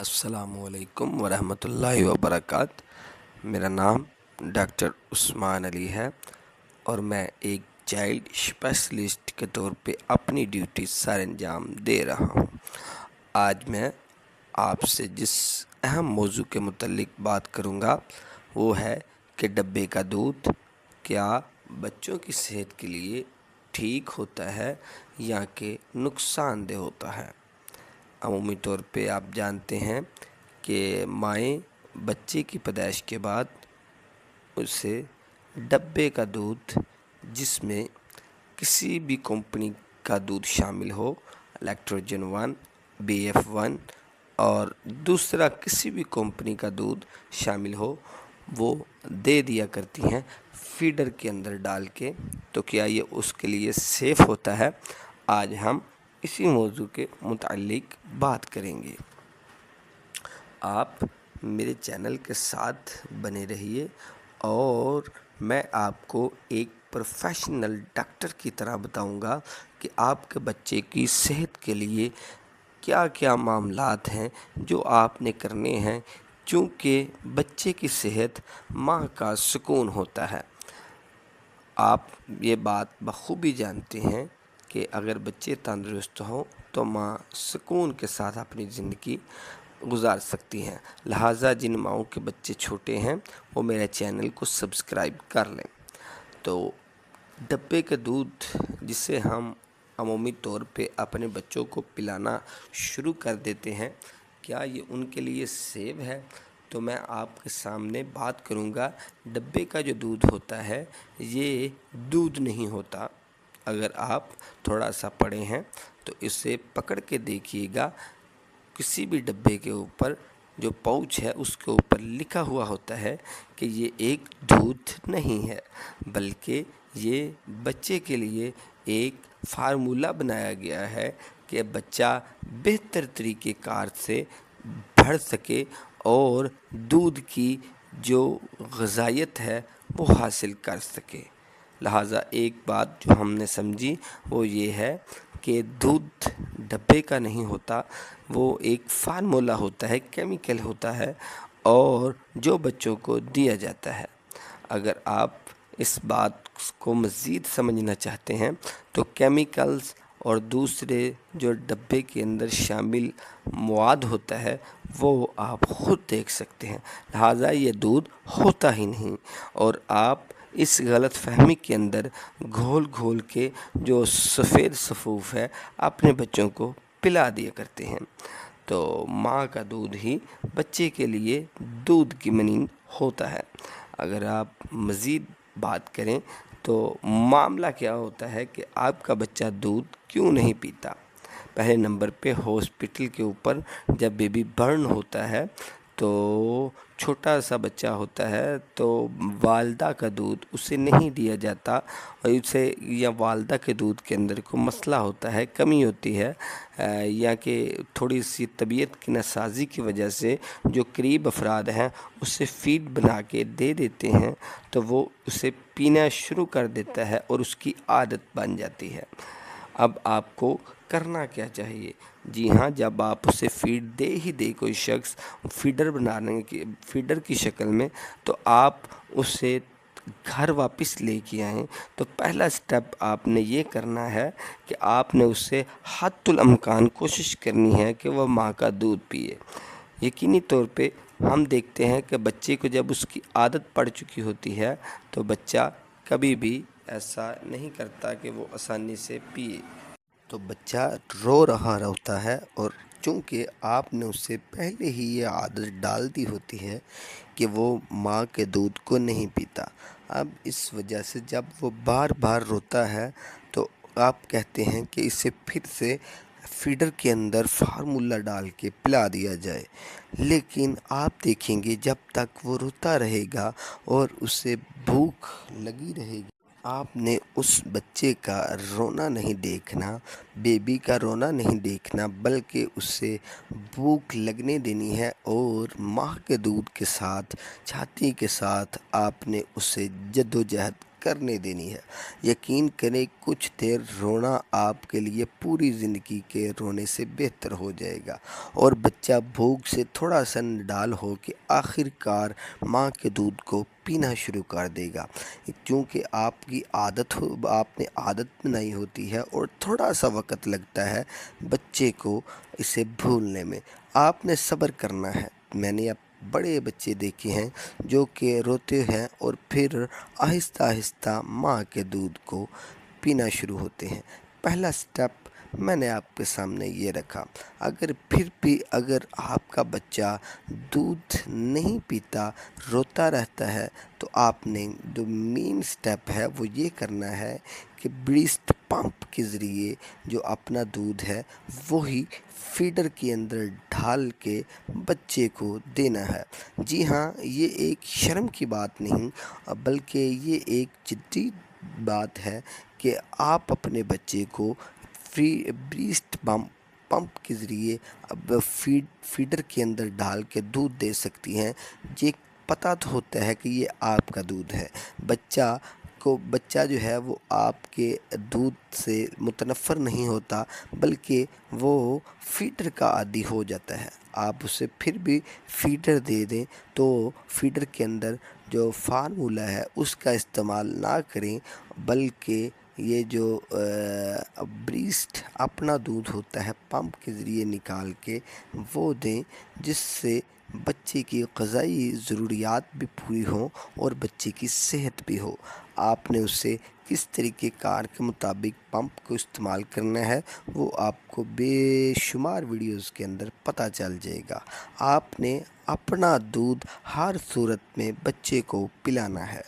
السلام علیکم ورحمۃ اللہ وبرکاتہ۔ میرا نام ڈاکٹر عثمان علی ہے اور میں ایک چائلڈ اسپیشلسٹ کے طور پہ اپنی ڈیوٹی سر انجام دے رہا ہوں۔ آج میں آپ سے جس اہم موضوع کے متعلق بات کروں گا وہ ہے کہ ڈبے کا دودھ کیا بچوں کی صحت کے لیے ٹھیک ہوتا ہے یا کہ نقصان دہ ہوتا ہے۔ عمومی طور پہ آپ جانتے ہیں کہ مائیں بچے کی پیدائش کے بعد اسے ڈبے کا دودھ، جس میں کسی بھی کمپنی کا دودھ شامل ہو، لیکٹوجن 1، BF1 اور دوسرا کسی بھی کمپنی کا دودھ شامل ہو، وہ دے دیا کرتی ہیں فیڈر کے اندر ڈال کے۔ تو کیا یہ اس کے لیے سیف ہوتا ہے؟ آج ہم اسی موضوع کے متعلق بات کریں گے۔ آپ میرے چینل کے ساتھ بنے رہیے اور میں آپ کو ایک پروفیشنل ڈاکٹر کی طرح بتاؤں گا کہ آپ کے بچے کی صحت کے لیے کیا کیا معاملات ہیں جو آپ نے کرنے ہیں، چونکہ بچے کی صحت ماں کا سکون ہوتا ہے۔ آپ یہ بات بخوبی جانتے ہیں کہ اگر بچے تندرست ہوں تو ماں سکون کے ساتھ اپنی زندگی گزار سکتی ہیں۔ لہٰذا جن ماؤں کے بچے چھوٹے ہیں وہ میرے چینل کو سبسکرائب کر لیں۔ تو ڈبے کا دودھ جسے ہم عمومی طور پہ اپنے بچوں کو پلانا شروع کر دیتے ہیں، کیا یہ ان کے لیے سیف ہے؟ تو میں آپ کے سامنے بات کروں گا۔ ڈبے کا جو دودھ ہوتا ہے یہ دودھ نہیں ہوتا۔ اگر آپ تھوڑا سا پڑھے ہیں تو اسے پکڑ کے دیکھیے گا، کسی بھی ڈبے کے اوپر جو پاؤچ ہے اس کے اوپر لکھا ہوا ہوتا ہے کہ یہ ایک دودھ نہیں ہے، بلکہ یہ بچے کے لیے ایک فارمولہ بنایا گیا ہے کہ بچہ بہتر طریقے کار سے بڑھ سکے اور دودھ کی جو غذائیت ہے وہ حاصل کر سکے۔ لہٰذا ایک بات جو ہم نے سمجھی وہ یہ ہے کہ دودھ ڈبے کا نہیں ہوتا، وہ ایک فارمولہ ہوتا ہے، کیمیکل ہوتا ہے اور جو بچوں کو دیا جاتا ہے۔ اگر آپ اس بات کو مزید سمجھنا چاہتے ہیں تو کیمیکلز اور دوسرے جو ڈبے کے اندر شامل مواد ہوتا ہے وہ آپ خود دیکھ سکتے ہیں۔ لہٰذا یہ دودھ ہوتا ہی نہیں، اور آپ اس غلط فہمی کے اندر گھول گھول کے جو سفید صفوف ہے اپنے بچوں کو پلا دیا کرتے ہیں۔ تو ماں کا دودھ ہی بچے کے لیے دودھ کی مانند ہوتا ہے۔ اگر آپ مزید بات کریں تو معاملہ کیا ہوتا ہے کہ آپ کا بچہ دودھ کیوں نہیں پیتا؟ پہلے نمبر پہ ہاسپٹل کے اوپر جب بیبی برن ہوتا ہے تو چھوٹا سا بچہ ہوتا ہے تو والدہ کا دودھ اسے نہیں دیا جاتا، اور اسے یا والدہ کے دودھ کے اندر کوئی مسئلہ ہوتا ہے، کمی ہوتی ہے، یا کہ تھوڑی سی طبیعت کی ناسازی کی وجہ سے جو قریب افراد ہیں اسے فیڈ بنا کے دے دیتے ہیں تو وہ اسے پینا شروع کر دیتا ہے اور اس کی عادت بن جاتی ہے۔ اب آپ کو کرنا کیا چاہیے؟ جی ہاں، جب آپ اسے فیڈ دے ہی دے کوئی شخص فیڈر کی شکل میں، تو آپ اسے گھر واپس لے کے آئیں تو پہلا سٹیپ آپ نے یہ کرنا ہے کہ آپ نے اسے حد الامکان کوشش کرنی ہے کہ وہ ماں کا دودھ پیے۔ یقینی طور پہ ہم دیکھتے ہیں کہ بچے کو جب اس کی عادت پڑ چکی ہوتی ہے تو بچہ کبھی بھی ایسا نہیں کرتا کہ وہ آسانی سے پیے۔ تو بچہ رو رہا ہوتا ہے، اور چونکہ آپ نے اسے پہلے ہی یہ عادت ڈال دی ہوتی ہے کہ وہ ماں کے دودھ کو نہیں پیتا، اب اس وجہ سے جب وہ بار بار روتا ہے تو آپ کہتے ہیں کہ اسے پھر سے فیڈر کے اندر فارمولہ ڈال کے پلا دیا جائے۔ لیکن آپ دیکھیں گے جب تک وہ روتا رہے گا اور اسے بھوک لگی رہے گی، آپ نے اس بچے کا رونا نہیں دیکھنا، بیبی کا رونا نہیں دیکھنا، بلکہ اسے بھوک لگنے دینی ہے، اور ماں کے دودھ کے ساتھ چھاتی کے ساتھ آپ نے اسے جدوجہد کرنے دینی ہے۔ یقین کریں کچھ دیر رونا آپ کے لیے پوری زندگی کے رونے سے بہتر ہو جائے گا، اور بچہ بھوک سے تھوڑا سا نڈال ہو کے آخر کار ماں کے دودھ کو پینا شروع کر دے گا، چونکہ آپ کی آپ نے عادت بنائی ہوتی ہے اور تھوڑا سا وقت لگتا ہے بچے کو اسے بھولنے میں۔ آپ نے صبر کرنا ہے۔ میں نے اب بڑے بچے دیکھے ہیں جو کہ روتے ہیں اور پھر آہستہ آہستہ ماں کے دودھ کو پینا شروع ہوتے ہیں۔ پہلا سٹیپ میں نے آپ کے سامنے یہ رکھا۔ اگر آپ کا بچہ دودھ نہیں پیتا، روتا رہتا ہے، تو آپ نے جو مین سٹیپ ہے وہ یہ کرنا ہے کہ بریسٹ پمپ کے ذریعے جو اپنا دودھ ہے وہی فیڈر کے اندر ڈھال کے بچے کو دینا ہے۔ جی ہاں، یہ ایک شرم کی بات نہیں بلکہ یہ ایک جدی بات ہے کہ آپ اپنے بچے کو بریسٹ پمپ کے ذریعے اب فیڈر کے اندر ڈال کے دودھ دے سکتی ہیں۔ یہ پتہ تو ہوتا ہے کہ یہ آپ کا دودھ ہے۔ بچہ جو ہے وہ آپ کے دودھ سے متنفر نہیں ہوتا، بلکہ وہ فیڈر کا عادی ہو جاتا ہے۔ آپ اسے پھر بھی فیڈر دے دیں تو فیڈر کے اندر جو فارمولا ہے اس کا استعمال نہ کریں، بلکہ یہ جو بریسٹ اپنا دودھ ہوتا ہے پمپ کے ذریعے نکال کے وہ دیں، جس سے بچے کی غذائی ضروریات بھی پوری ہوں اور بچے کی صحت بھی ہو۔ آپ نے اسے کس طریقے کار کے مطابق پمپ کو استعمال کرنا ہے وہ آپ کو بے شمار ویڈیوز کے اندر پتہ چل جائے گا۔ آپ نے اپنا دودھ ہر صورت میں بچے کو پلانا ہے۔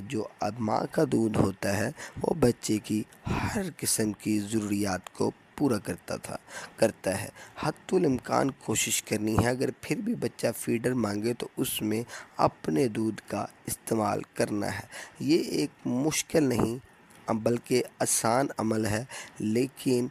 جو اب ماں کا دودھ ہوتا ہے وہ بچے کی ہر قسم کی ضروریات کو پورا کرتا ہے۔ حتی الامکان کوشش کرنی ہے اگر پھر بھی بچہ فیڈر مانگے تو اس میں اپنے دودھ کا استعمال کرنا ہے۔ یہ ایک مشکل نہیں بلکہ آسان عمل ہے، لیکن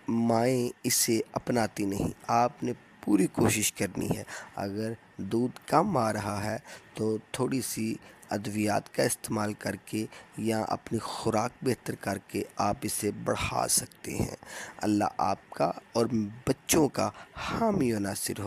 مائیں اسے اپناتی نہیں۔ آپ نے پوری کوشش کرنی ہے۔ اگر دودھ کم آ رہا ہے تو تھوڑی سی ادویات کا استعمال کر کے یا اپنی خوراک بہتر کر کے آپ اسے بڑھا سکتے ہیں۔ اللہ آپ کا اور بچوں کا حامی و ناصر ہو۔